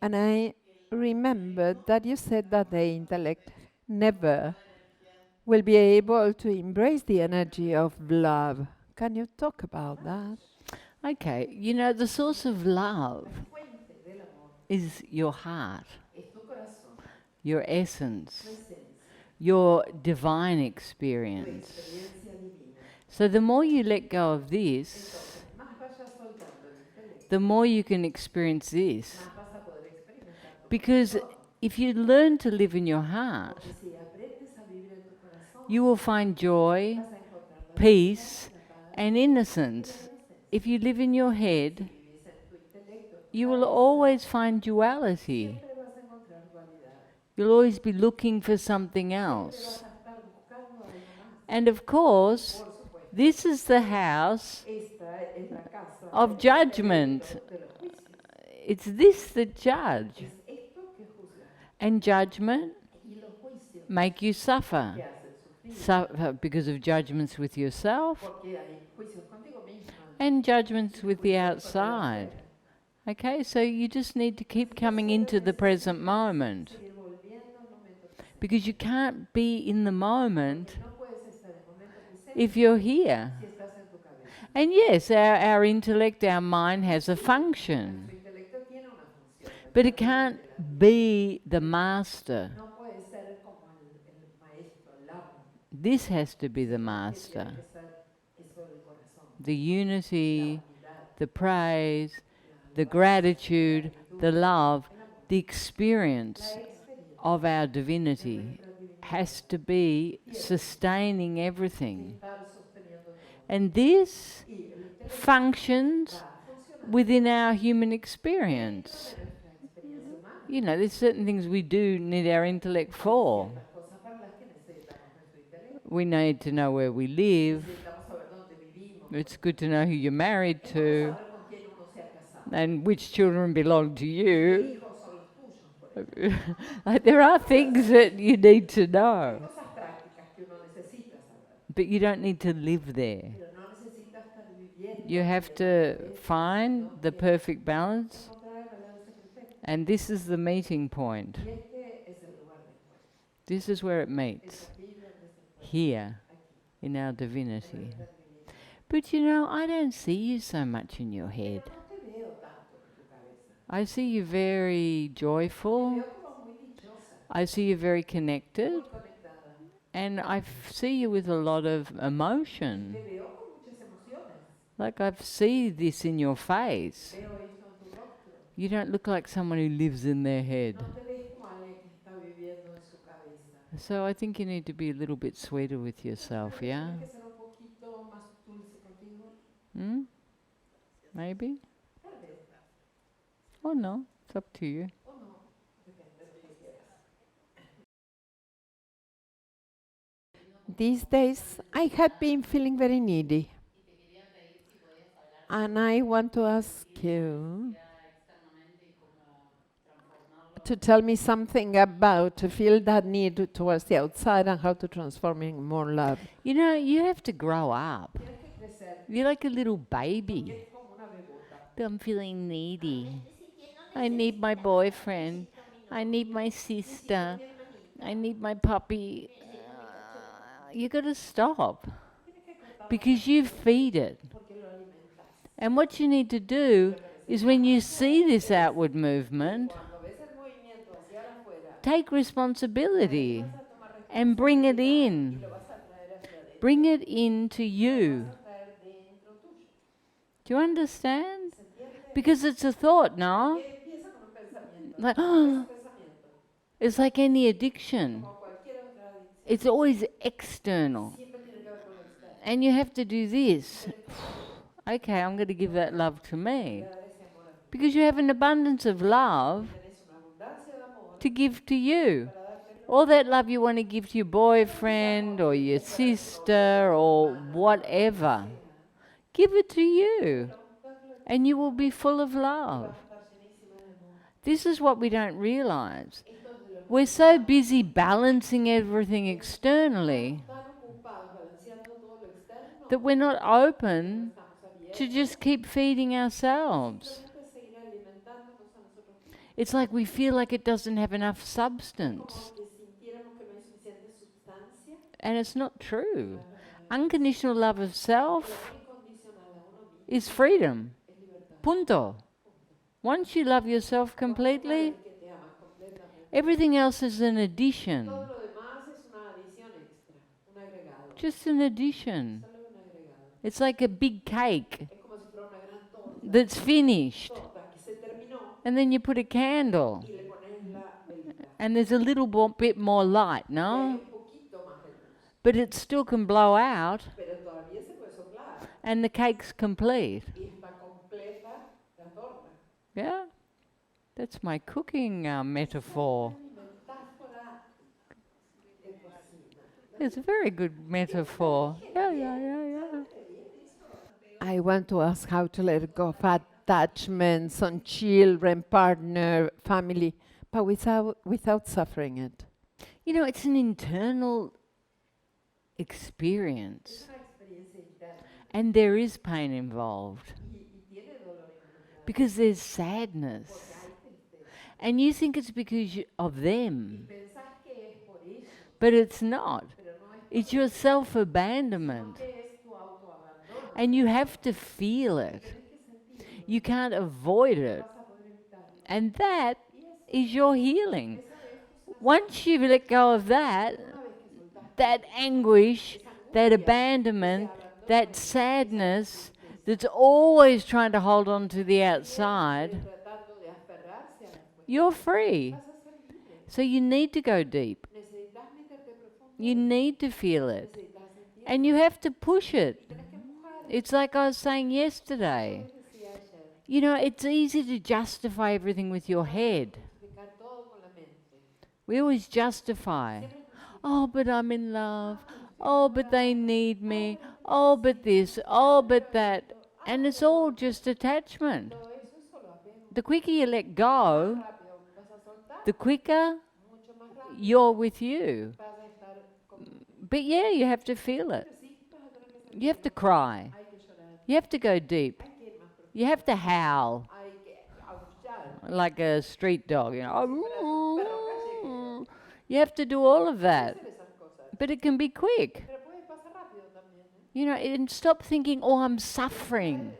And I remembered that you said that the intellect never will be able to embrace the energy of love. Can you talk about that? Okay, you know, the source of love is your heart, your essence, your divine experience. So the more you let go of this, the more you can experience this. Because if you learn to live in your heart, you will find joy, peace, and innocence. If you live in your head, you will always find duality. You'll always be looking for something else. And of course, this is the house of judgment. It's this that judge. And judgment make you suffer. Suffer because of judgments with yourself and judgments with the outside. Okay, so you just need to keep coming into the present moment. Because you can't be in the moment if you're here. And yes, our intellect, our mind has a function. But it can't be the master. This has to be the master. The unity, the praise, the gratitude, the love, the experience of our divinity has to be sustaining everything. And this functions within our human experience. You know, there's certain things we do need our intellect for. We need to know where we live. It's good to know who you're married to and which children belong to you. Like, there are things that you need to know. But you don't need to live there. You have to find the perfect balance, and this is the meeting point. This is where it meets, here, in our divinity. But you know, I don't see you so much in your head. I see you very joyful. I see you very connected. And I see you with a lot of emotion. Like, I see this in your face. You don't look like someone who lives in their head. So I think you need to be a little bit sweeter with yourself, yeah? Hmm? Maybe? Or no, it's up to you. These days, I have been feeling very needy. And I want to ask you to tell me something about to feel that need towards the outside and how to transform in more love. You know, you have to grow up. You're like a little baby. I'm feeling needy. I need my boyfriend. I need my sister. I need my puppy. You got to stop because you feed it. And what you need to do is, when you see this outward movement, take responsibility and bring it in. Bring it into you. Do you understand? Because it's a thought, no? Like, it's like any addiction. It's always external. And you have to do this. Okay, I'm going to give that love to me. Because you have an abundance of love to give to you. All that love you want to give to your boyfriend or your sister or whatever, give it to you. And you will be full of love. This is what we don't realize. We're so busy balancing everything externally that we're not open to just keep feeding ourselves. It's like we feel like it doesn't have enough substance. And it's not true. Unconditional love of self is freedom. Punto. Once you love yourself completely, everything else is an addition. Just an addition. It's like a big cake that's finished. And then you put a candle. And there's a little bit more light, no? But it still can blow out. And the cake's complete. Yeah? That's my cooking metaphor. It's a very good metaphor. Yeah. I want to ask how to let go of attachments on children, partner, family, but without suffering it. You know, it's an internal experience. And there is pain involved. Because there's sadness. And you think it's because of them. But it's not. It's your self-abandonment. And you have to feel it. You can't avoid it. And that is your healing. Once you let go of that anguish, that abandonment, that sadness that's always trying to hold on to the outside, you're free. So you need to go deep. You need to feel it. And you have to push it. It's like I was saying yesterday. You know, it's easy to justify everything with your head. We always justify. Oh, but I'm in love. Oh, but they need me. Oh, but this. Oh, but that. And it's all just attachment. The quicker you let go, the quicker you're with you. But yeah, you have to feel it. You have to cry. You have to go deep. You have to howl. Like a street dog, you know. You have to do all of that. But it can be quick. You know, and stop thinking, oh, I'm suffering.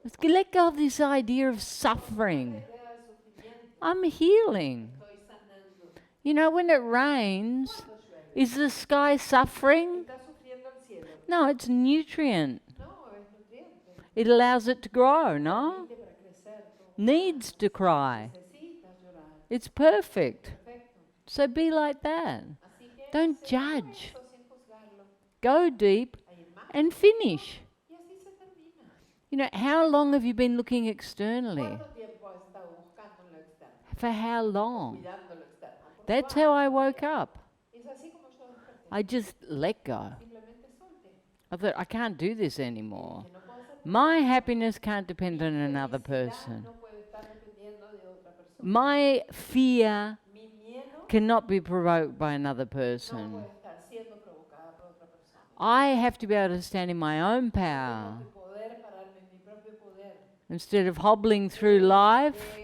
Let's let go of this idea of suffering. I'm healing. You know, when it rains, is the sky suffering? No, it's nutrient. It allows it to grow, no? Needs to cry. It's perfect. So be like that. Don't judge. Go deep and finish. You know, how long have you been looking externally? For how long? That's how I woke up. I just let go. I thought, I can't do this anymore. My happiness can't depend on another person. My fear cannot be provoked by another person. I have to be able to stand in my own power. Instead of hobbling through life,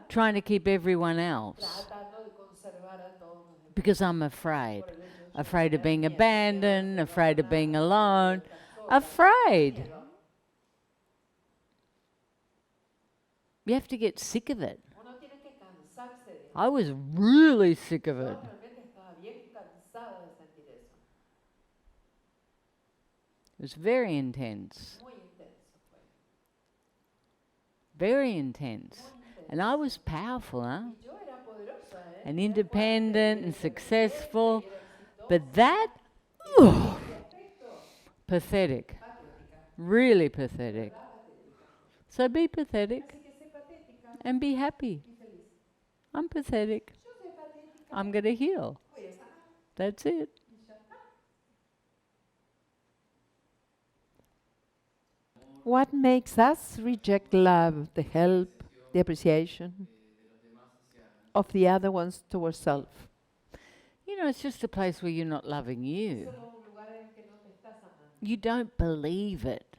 trying to keep everyone else. Because I'm afraid. Afraid of being abandoned, afraid of being alone, afraid. You have to get sick of it. I was really sick of it. It was very intense. Very intense. And I was powerful, huh? And independent and successful. But that, pathetic. Really pathetic. So be pathetic and be happy. I'm pathetic. I'm going to heal. That's it. What makes us reject love, the help, the appreciation of the other ones to ourselves? You know, it's just a place where you're not loving you. You don't believe it.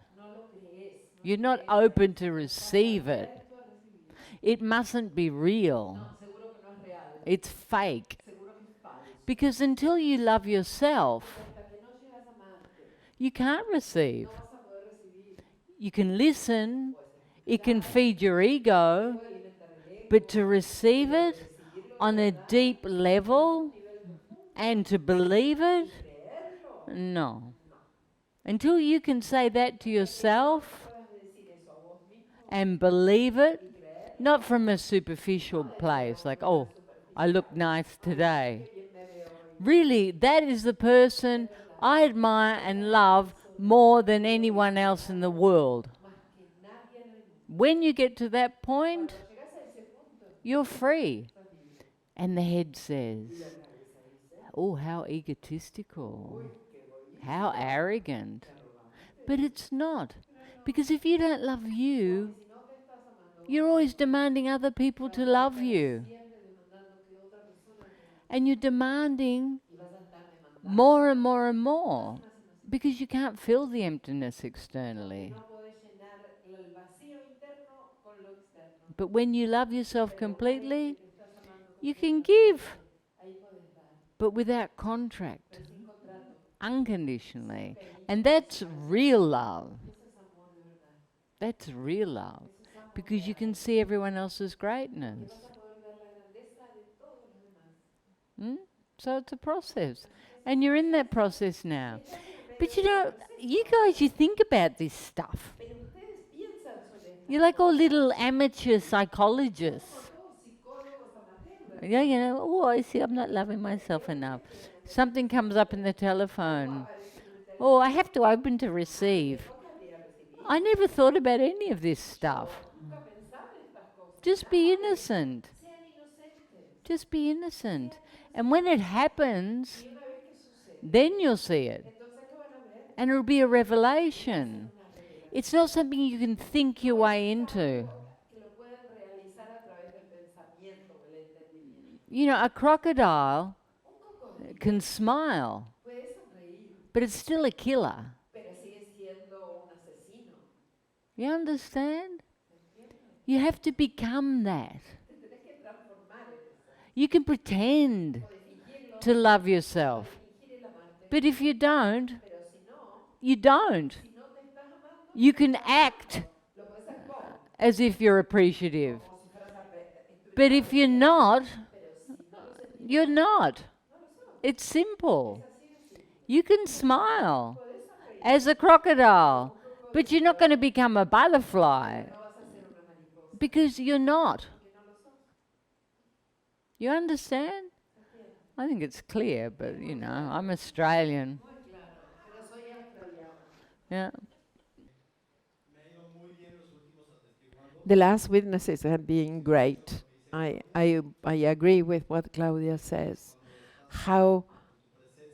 You're not open to receive it. it mustn't be real. No, seguro que no es real. It's fake. Seguro que es falso. Because until you love Porque yourself, hasta que no llegas a amarte, you can't receive. no vas a poder recibir. You can listen, Puedes it can escuchar, feed your ego, puede alimentar el but ego, to receive pero it recibirlo on de a verdad, deep en un level nivel profundo and to believe y it, creerlo, no. no. Until you can say that to Hasta que no yourself puedas decir eso a vos mismo and believe it, y creerlo, not from a no superficial desde place, like, un lugar oh, I look superficial. nice Ay, today. qué bien me veo hoy. Really, that is the person De verdad, I admire esa and es la love persona more que than yo anyone else in the amo world. más que nadie en el mundo. When you get to that point, Cuando llegas a ese punto, you're free. estás libre. And the head Y says, la cabeza dice, oh, how egotistical, uy, qué how egoísta, arrogant. qué arrogante. But it's not. Pero no, Because if you don't love you, porque si no te estás amando a vos you're always mismo, demanding other people vas to a love estar you. siempre demandando que otra persona te ame. And you're demanding Y vas a estar demandando more and more and more más y más y más. because you can't fill the emptiness Porque externally. no podés llenar el vacío interno con lo externo. But when you love yourself Pero una vez que completely, te estás amando you can give, completamente, ahí podés dar, but without contract, pero sin contrato, unconditionally. sin And pedir that's real love. Y eso es amor de verdad. That's real love. Eso es amor Because you real. can see everyone else's Porque greatness. vas a poder ver la grandeza de todos los demás. Mm? So it's a process. Así que And you're in that process now. estás en el medio But de you ese know, proceso. you guys, you think about this stuff. Pero ustedes piensan sobre estas You're like all cosas. little amateur Son psychologists. como todos psicólogos amateurs. Yeah, you know, oh, I see, I'm not loving myself enough. Something comes up in the telephone. Aparece en el Oh, I teléfono. have to open to receive. Tengo que abrir a recibir. I never thought about any of this stuff. Nunca pensaba en estas cosas. Just be innocent. Sean inocentes. Just be innocent. And when it happens, Y una vez que sucede, then you'll see it. entonces lo van a ver. And it'll be a Va a ser revelation. una revelación. It's not something you can think your way into. Que lo pueden realizar a través del pensamiento o el entendimiento. You know, a crocodile Un cocodrilo can smile, puede sonreír, but it's still a killer. pero sigue siendo un asesino. You understand? ¿Entiendes? You have to become that. Te tenés que transformar en eso. You can pretend O de fingirlo, to love o de yourself, fingir el amarte. but if you don't, Pero si no, you don't. si no te estás amando, You can act lo puedes actuar as if you're appreciative, como si fueras but if you're not, pero si no lo sentís, you're not. no lo sos. It's simple. Es así de simple. You can smile Puedes sonreír as a crocodile, but you're not going to become a butterfly no vas a ser una mariposa because you're not. porque no lo sos. You understand? ¿Entiendes? I think it's clear, but you know, I'm Australian. Muy claro, pero soy australiana. Yeah. The last witnesses have been great. I agree with what Claudia says. How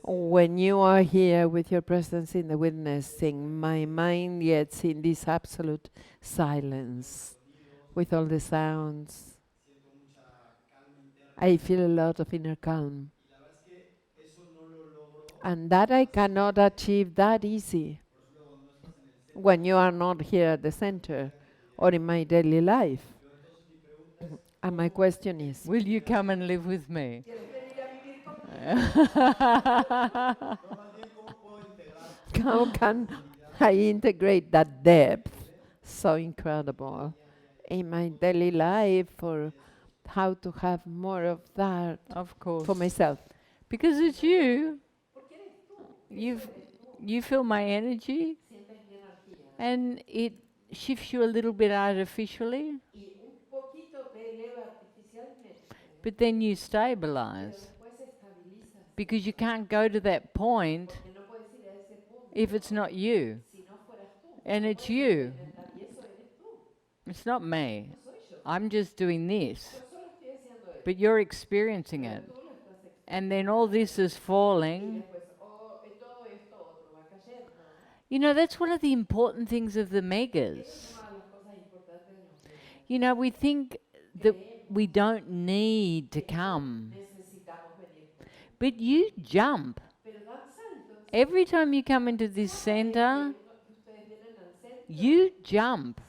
when you are here with your presence in the witnessing, my mind gets in this absolute silence with all the sounds. I feel a lot of inner calm. And that I cannot achieve that easy when you are not here at the center or in my daily life. And my question is, Will you come and live with me? how can I integrate that depth, so incredible, in my daily life, or how to have more of that Of course. for myself? Because it's you. You feel my energy, and it shifts you a little bit artificially, but then you stabilize. Because you can't go to that point if it's not you. And it's you. It's not me. I'm just doing this. But you're experiencing it. And then all this is falling. You know, that's one of the important things of the megas. You know, we think that we don't need to come. But you jump. Every time you come into this center, you jump.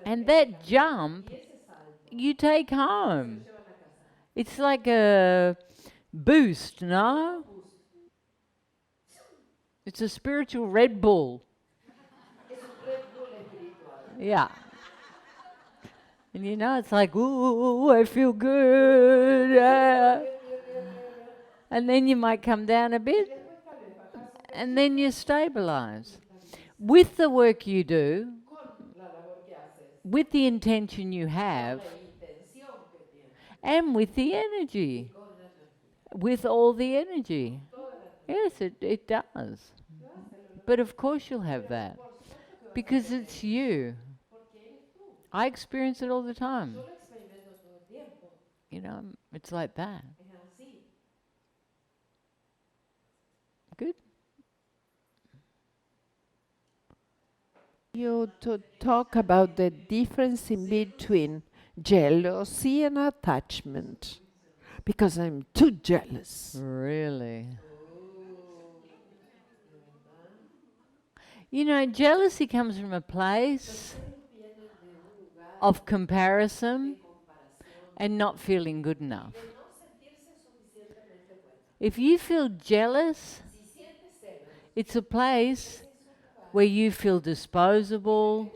And that jump, you take home. It's like a boost, no? It's a spiritual Red Bull. Yeah. And you know, it's like, ooh, I feel good. And then you might come down a bit, and then you stabilize. With the work you do, with the intention you have, and with the energy, with all the energy. Yes, it does. But of course you'll have that, because it's you. I experience it all the time. You know, it's like that. Good. You to talk about the difference in between jealousy and attachment, because I'm too jealous. Really. You know, jealousy comes from a place of comparison and not feeling good enough. If you feel jealous, it's a place where you feel disposable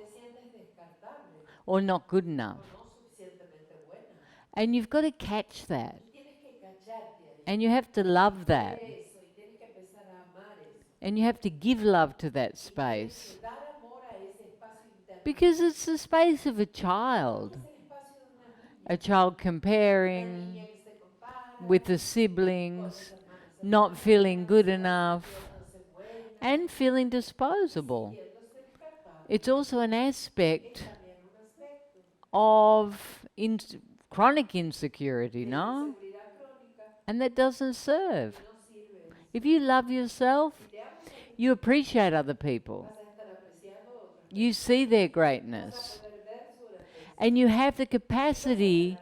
or not good enough. And you've got to catch that. And you have to love that. And you have to give love to that space. Because it's the space of a child. A child comparing with the siblings, not feeling good enough, and feeling disposable. It's also an aspect of chronic insecurity, no? And that doesn't serve. If you love yourself, you appreciate other people. You see their greatness. And you have the capacity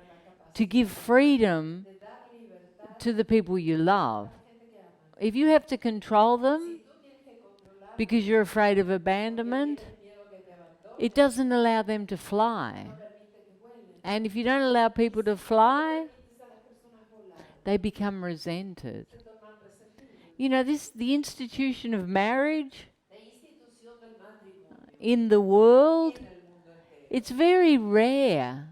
to give freedom to the people you love. If you have to control them because you're afraid of abandonment, it doesn't allow them to fly. And if you don't allow people to fly, they become resented. You know, the institution of marriage in the world, it's very rare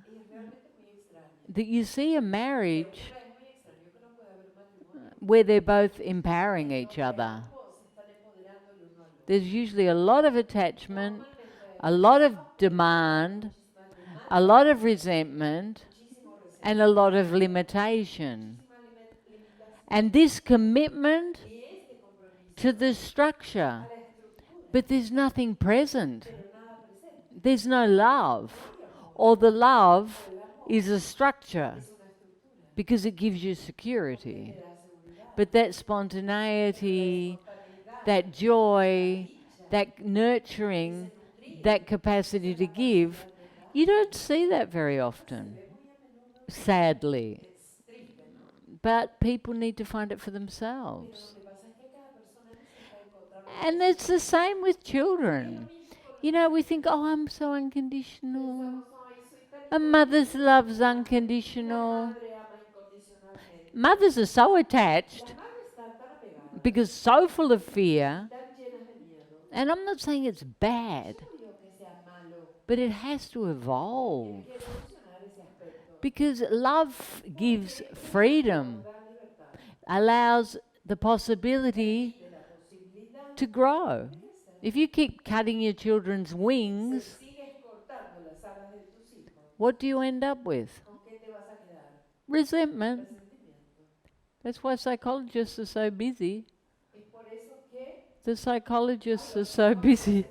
that you see a marriage where they're both empowering each other. There's usually a lot of attachment, a lot of demand, a lot of resentment, and a lot of limitation. And this commitment to the structure, but there's nothing present. There's no love. Or the love is a structure because it gives you security. But that spontaneity, that joy, that nurturing, that capacity to give, you don't see that very often, sadly. But people need to find it for themselves. And it's the same with children. You know, we think, oh, I'm so unconditional. A mother's love's unconditional. Mothers are so attached because so full of fear. And I'm not saying it's bad, but it has to evolve. Because love gives freedom, allows the possibility to grow. If you keep cutting your children's wings, what do you end up with? Resentment. That's why psychologists are so busy. The psychologists are so busy.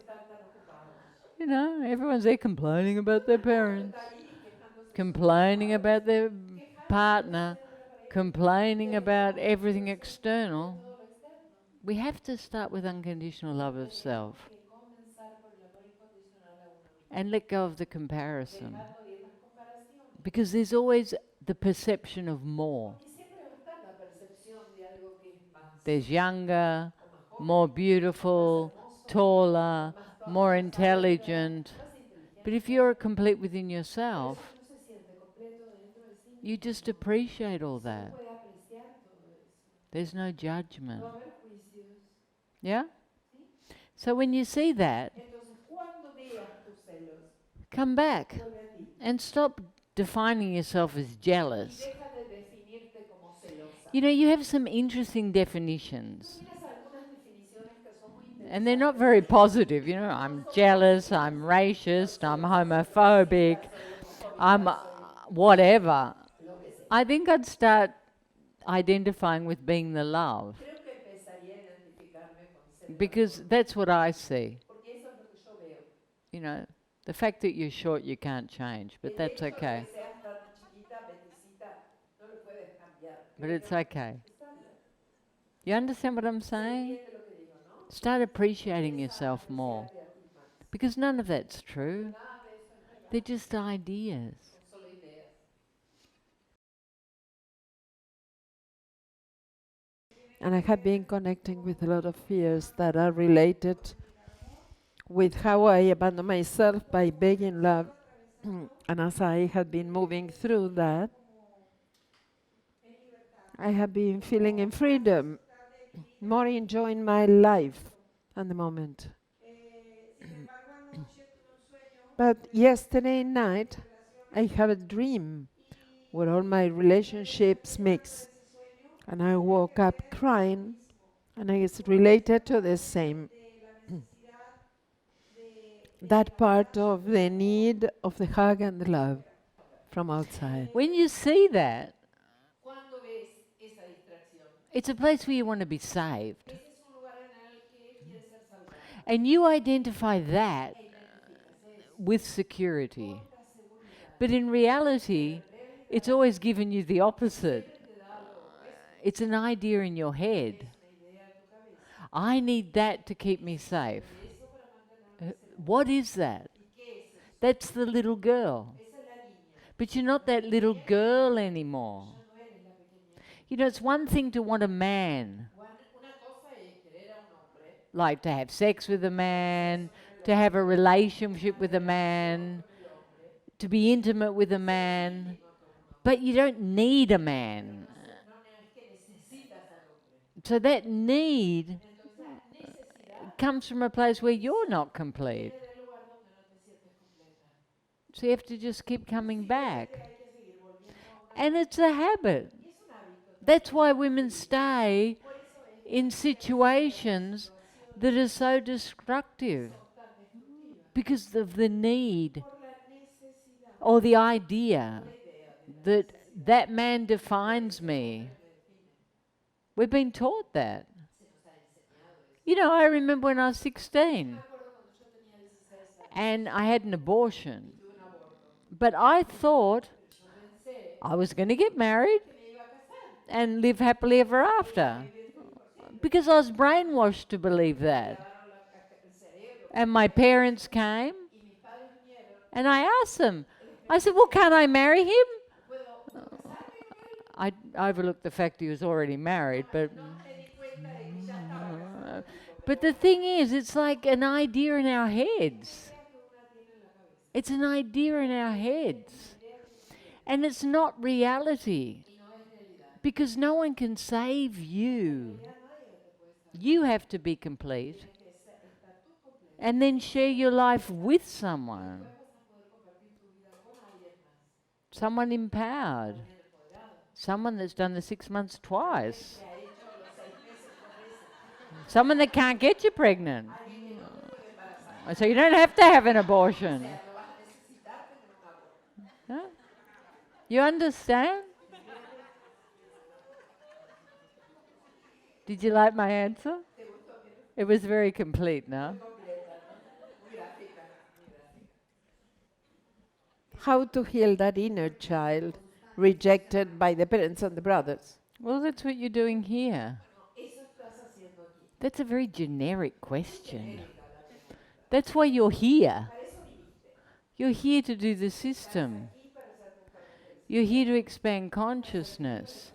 You know, everyone's there complaining about their parents, complaining about their partner, complaining about everything external. We have to start with unconditional love of self and let go of the comparison. Because there's always the perception of more. There's younger, more beautiful, taller, more intelligent. But if you're complete within yourself, You just appreciate all Solo that. puede apreciar todo eso. There's no No judgment. va a haber juicios. Yeah? ¿Sí? So when you see that, Entonces, cuando veas tus celos, come back vuelve a ti and stop defining yourself as y jealous. deja de definirte como celosa. You know, you have some interesting Tú definitions. tienes algunas definiciones que son muy And they're not interesantes. very positive, you know. I'm jealous, I'm racist, I'm homophobic, Soy homofóbica, I'm soy whatever. lo que sea. I think I'd start identifying with being the love, Creo que empezaría a identificarme con ser el because amor, that's what I see. porque eso es lo que yo veo. You know, the fact that you're short you can't change, but El that's hecho de okay. que seas tan chiquita, beticita, no lo puedes cambiar. But it's pero okay. está bien. You understand what I'm Se saying? entiende lo que digo, ¿no? Start appreciating Empieza a yourself more, apreciarte a ti más. because none of that's true. Nada de eso es verdad, They're just ideas. son solo ideas. And I have been connecting with a lot of fears that are related with how I abandon myself by begging love. And as I have been moving through that, I have been feeling in freedom, more enjoying my life at the moment. But yesterday night, I had a dream where all my relationships mix. And I woke up crying, and it's related to the same. That part of the need of the hug and the love from outside. When you see that, Cuando ves esa distracción, it's a place where you want to be saved. ese es un lugar en el que quieres ser salvado. And you identify that E identificas eso with security. con la seguridad. But in reality, it's always given you the opposite. Siempre te da lo opuesto. It's an idea in your head. Es una idea en tu cabeza. I need that to keep me safe. Eso para mantenerme seguro. What is that? ¿Y qué es eso? That's the little girl. Esa es la niña. But you're not that little girl anymore. Ya no eres la pequeña. You know, it's one thing to want a man, Una cosa es querer a un hombre, like to have sex with a man, to have a relationship with a man, con el hombre, to be intimate with a man, no con un hombre. but you don't need a man. No, no es que necesitas al hombre. So that need Entonces, la necesidad comes from a place where you're not complete. viene del lugar donde no te sientes completa. So you have to just keep coming back. Hay que seguir volviendo a una. And it's a habit. Y es un hábito. That's why women stay Por eso es in situations that are so destructive, tan destructiva. because of the need Por la necesidad, or the idea la idea that that man defines me. We've been taught that. se nos ha enseñado eso. You know, I remember when I was Me 16 acuerdo cuando yo tenía 16 años and I had an abortion, y tuve un aborto. but I thought Yo pensé I was going to get married que me iba a casar, and live happily ever after, vivir feliz por siempre. because I was brainwashed to believe that. Lavaron el cerebro And my parents came y mis padres vinieron. and I asked them, I said, well, can't I marry him? ¿Puedo casarme con él? I overlooked the fact he was already married, but No me di cuenta de que ya estaba casado el tipo, but the thing is, it's like an idea in our heads. idea que una tiene en la cabeza. It's an idea in our heads. Idea que uno tiene And it's not reality, y no es realidad. because no one can save you. Ya nadie te puede salvar. You have to be complete Tienes que estar tú completo. and then share your life with someone, Después vas a poder compartir tu vida con alguien más. someone empowered, Alguien empoderado. someone that's done the 6 months twice, Que ha hecho los 6 meses 2 veces. someone that can't get you pregnant. Alguien que no te puede embarazar. So you don't have to have an abortion. O sea, no vas a necesitar tener un aborto. Huh? You understand? Did you like my answer? ¿Te gustó mi respuesta? It was very complete, no? Completa, ¿no? Muy gráfica, muy gráfica. How to heal that inner child rejected by the parents and the brothers? Well, that's what you're doing here. No, eso estás haciendo aquí. That's a very generic question. Genérica la pregunta. That's why you're here. Para eso viniste. You're here to do the system. Aquí para hacerte un cambio del You're here to expand consciousness.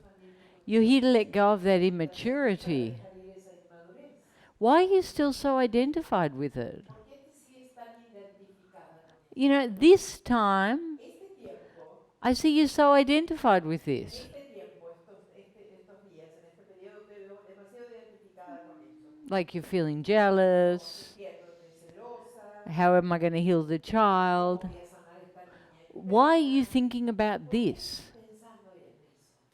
You're here to let go of that immaturity. salir esa inmadurez. Why are you still so identified with it? ¿Por qué te sigues tan identificada con él? You know, this time Este tiempo I see you're so identified with En this. este tiempo, estos días, en este periodo, te veo demasiado identificada con eso. Like you're feeling Como jealous. sintiéndote celosa, How am I going to heal the cómo child? voy a sanar esta niña Why are you interna. thinking about ¿Por qué this? estás pensando en eso?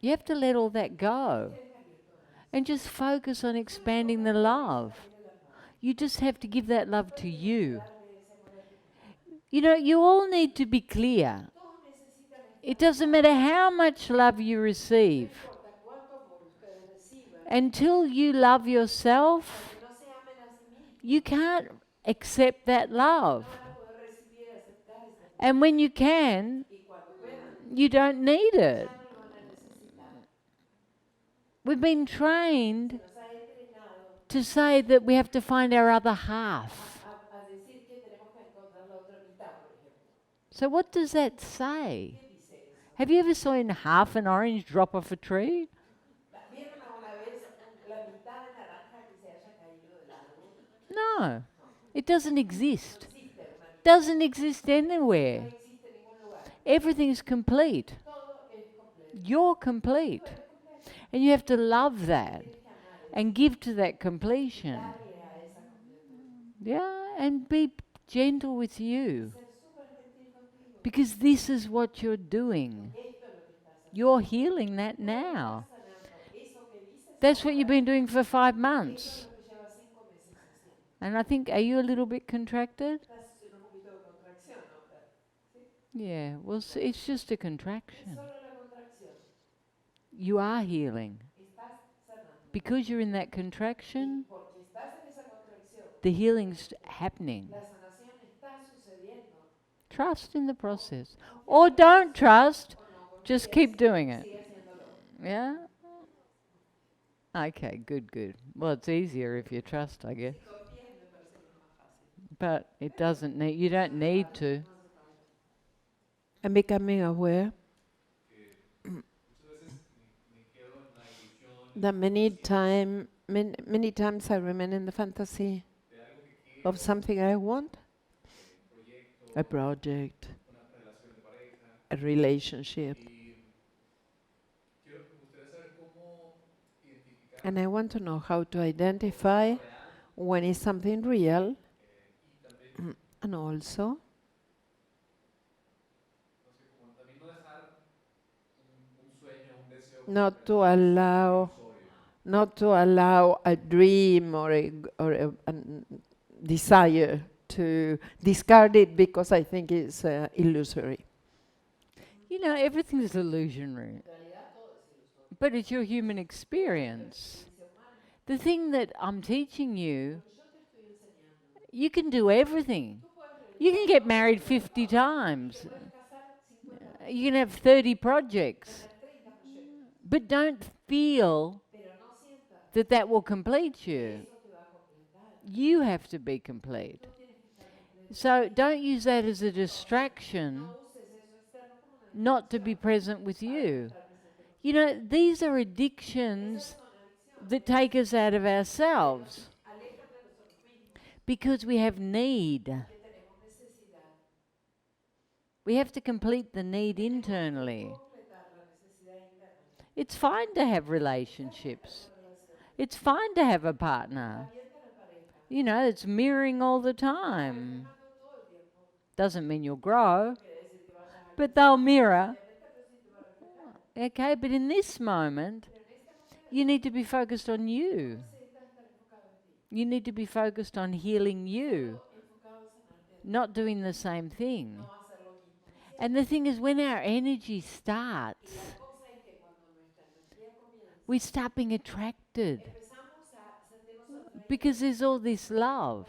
You have to let all that go Tienes que dejar ir todo eso. and just focus on Solo expanding the enfócate en love. expandir el amor. You just have to give that love Solo to tienes que you. darle ese amor a ti misma. You know, you all need to be clear. Todos necesitan It estar doesn't matter how much love you No receive. importa cuánto amor ustedes reciban, Until you love yourself, que no se amen a sí mismos, you can't accept that love. no van a poder recibir y aceptar ese amor. And when you can, Y cuando puedan, you don't need it. ya no lo van a necesitar. We've been Se trained nos ha entrenado to say that we have to find our other half. a decir que tenemos que encontrar la otra mitad, por ejemplo. So what does that say? ¿Qué dice eso? Have you ever seen half an orange drop off a tree? ¿Vieron alguna vez la mitad de naranja que se haya caído del árbol? No. It doesn't No exist. existe una mitad, Doesn't exist no anywhere. existe en ningún lugar. Everything's complete. Todo es completo. You're complete. Tú eres completo. And you have to love that Tienes que amar eso, and give to that completion. darle a esa completud. Yeah, and be gentle with you. Ser súper gentil contigo. Because this is what you're doing. Esto es lo que estás haciendo. You're healing that Tú now. estás sanando. Eso que dices That's what ahora, you've been doing for 5 eso es months. lo que llevas 5 meses haciendo. And I think, are you a little bit contracted? Estás en un poquito de contracción, ¿no? ¿Sí? Yeah, well, it's just a Es contraction. solo la contracción. You are healing. Estás sanando. Because you're in that Y contraction, porque estás en esa contracción, the healing's happening. la sanación está sucediendo. Trust in the process. Or don't trust, O no just confíes, keep doing it. sigue haciéndolo. Yeah? Okay, good. Well, it's easier if you trust, I guess. Si confías, me parece que es más fácil. But it doesn't need, you don't need to. No hace falta. I'm becoming aware that many times I remain in the fantasy of something I want, a project, a relationship. And I want to know how to identify when it's something real and also not to allow a dream or a desire to discard it because I think it's illusory. You know, everything's illusionary. But it's your human experience. The thing that I'm teaching you, you can do everything. You can get married 50 times. You can have 30 projects. But don't feel that that will complete you. You have to be complete. So don't use that as a distraction not to be present with you. You know, these are addictions that take us out of ourselves because we have need. We have to complete the need internally. It's fine to have relationships. It's fine to have a partner. You know, it's mirroring all the time. Doesn't mean you'll grow, but they'll mirror. Okay, but in this moment, you need to be focused on you. You need to be focused on healing you, not doing the same thing. And the thing is, when our energy starts, we start being attracted because there's all this love.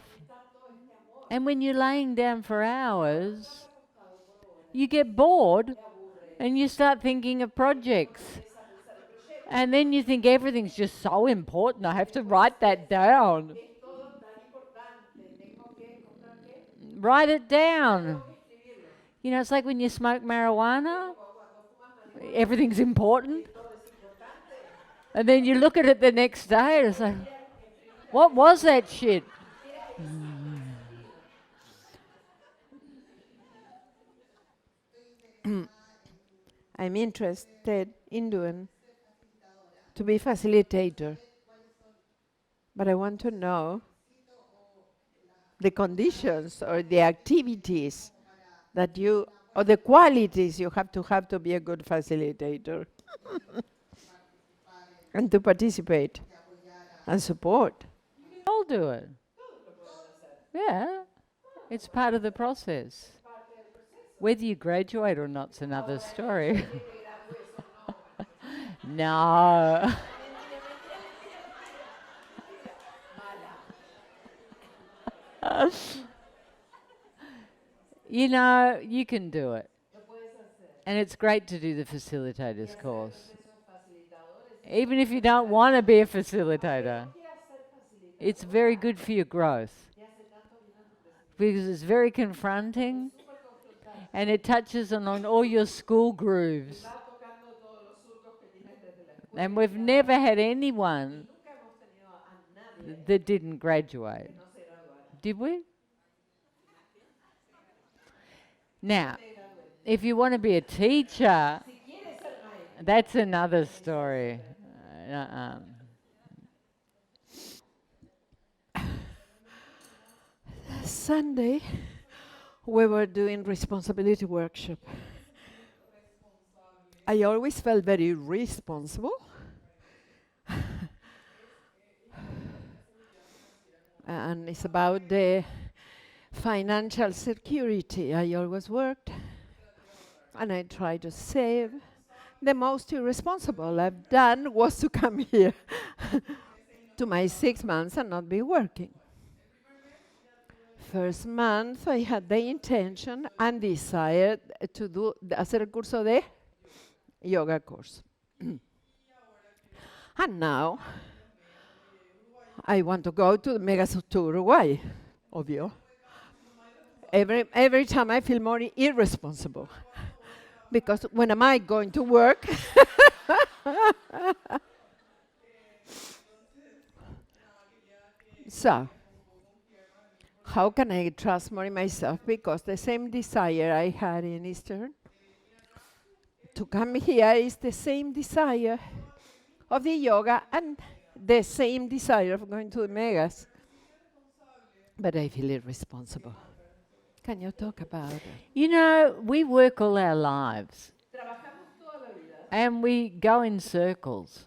And when you're laying down for hours, you get bored and you start thinking of projects. And then you think everything's just so important, I have to write that down. Write it down. You know, it's like when you smoke marijuana, everything's important. And then you look at it the next day and it's like, what was that shit? I'm interested in doing to be facilitator. But I want to know the conditions or the activities that you, or the qualities you have to be a good facilitator and to participate and support. All do it. Yeah, it's part of the process. Whether you graduate or not's another story. No. You know, you can do it. And it's great to do the facilitator's course. Even if you don't want to be a facilitator, it's very good for your growth because it's very confronting and it touches on all your school grooves. And we've never had anyone that didn't graduate. Did we? Now, if you want to be a teacher, that's another story. Sunday, we were doing responsibility workshop. I always felt very responsible. And it's about the financial security. I always worked and I tried to save. The most irresponsible I've done was to come here to my 6 months and not be working. First month I had the intention and desired to hacer el curso de yoga course. And now I want to go to the Megas to Uruguay, obvio. Every time I feel more irresponsible. Because when am I going to work? So, how can I trust more in myself? Because the same desire I had in Eastern to come here is the same desire of the yoga and the same desire of going to the Megas. But I feel irresponsible. Can you talk about it? You know, we work all our lives. And we go in circles.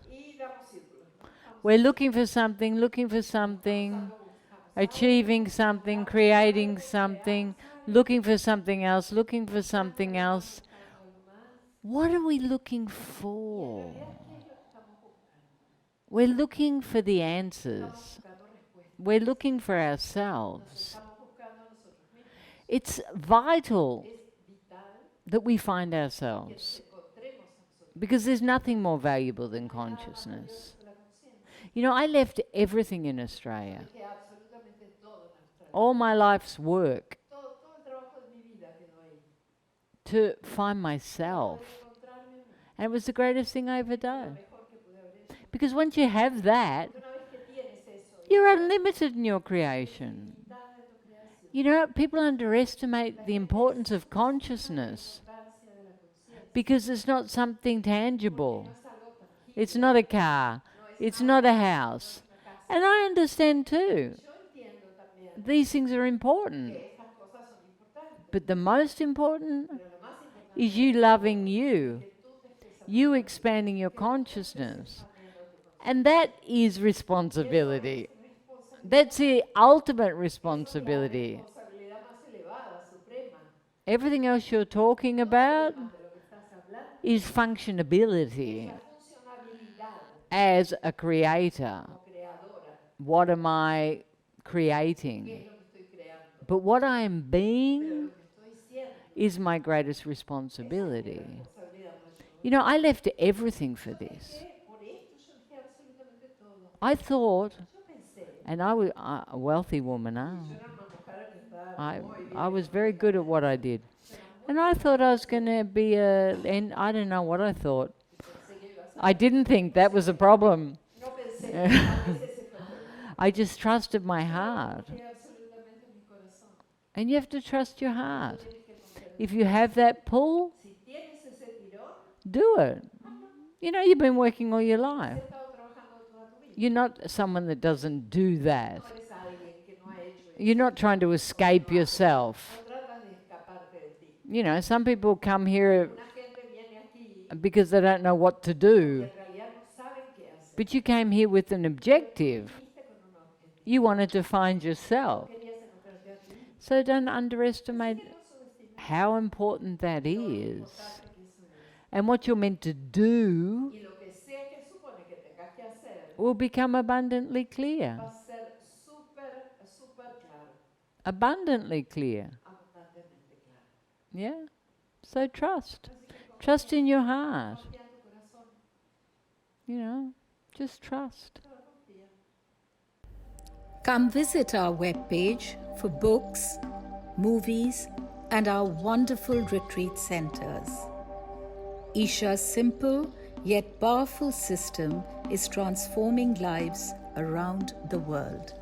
We're looking for something, achieving something, creating something, looking for something else, looking for something else. What are we looking for? We're looking for the answers. We're looking for ourselves. It's vital that we find ourselves because there's nothing more valuable than consciousness. You know, I left everything in Australia. All my life's work to find myself. And it was the greatest thing I ever done. Because once you have that, you're unlimited in your creation. You know, people underestimate the importance of consciousness because it's not something tangible. It's not a car. It's not a house. And I understand too. These things are important. But the most important is you loving you, you expanding your consciousness. And that is responsibility. That's the ultimate responsibility. Everything else you're talking about is functionability. As a creator, what am I creating? But what I am being is my greatest responsibility. You know, I left everything for this. I thought, and I was a wealthy woman, I was very good at what I did. And I thought I was going to be and I don't know what I thought. I didn't think that was a problem. I just trusted my heart. And you have to trust your heart. If you have that pull, Do it. You know, you've been working all your Has life. estado trabajando toda tu vida. You're not someone that doesn't do that. No eres alguien que no ha hecho You're eso. not trying to escape yourself. No tratas de escaparte de ti. You know, some people come here Una gente viene aquí because they don't know what to y do. en realidad no saben qué hacer. But you came here with an objective. Viniste con un objetivo. You wanted to find yourself. Querías encontrarte a ti. So don't underestimate Que no subestimes how important that lo is. importante que eso es. And what you're meant to do Y lo que sea que supone que tengas que hacer will become abundantly clear. va a ser súper, súper claro, Abundantly clear. abundantemente claro. Yeah? So trust. Así que Trust in your heart. confía en tu corazón, You know, just trust. solo confía. Come visit our webpage for books, movies, and our wonderful retreat centers. Isha's simple yet powerful system is transforming lives around the world.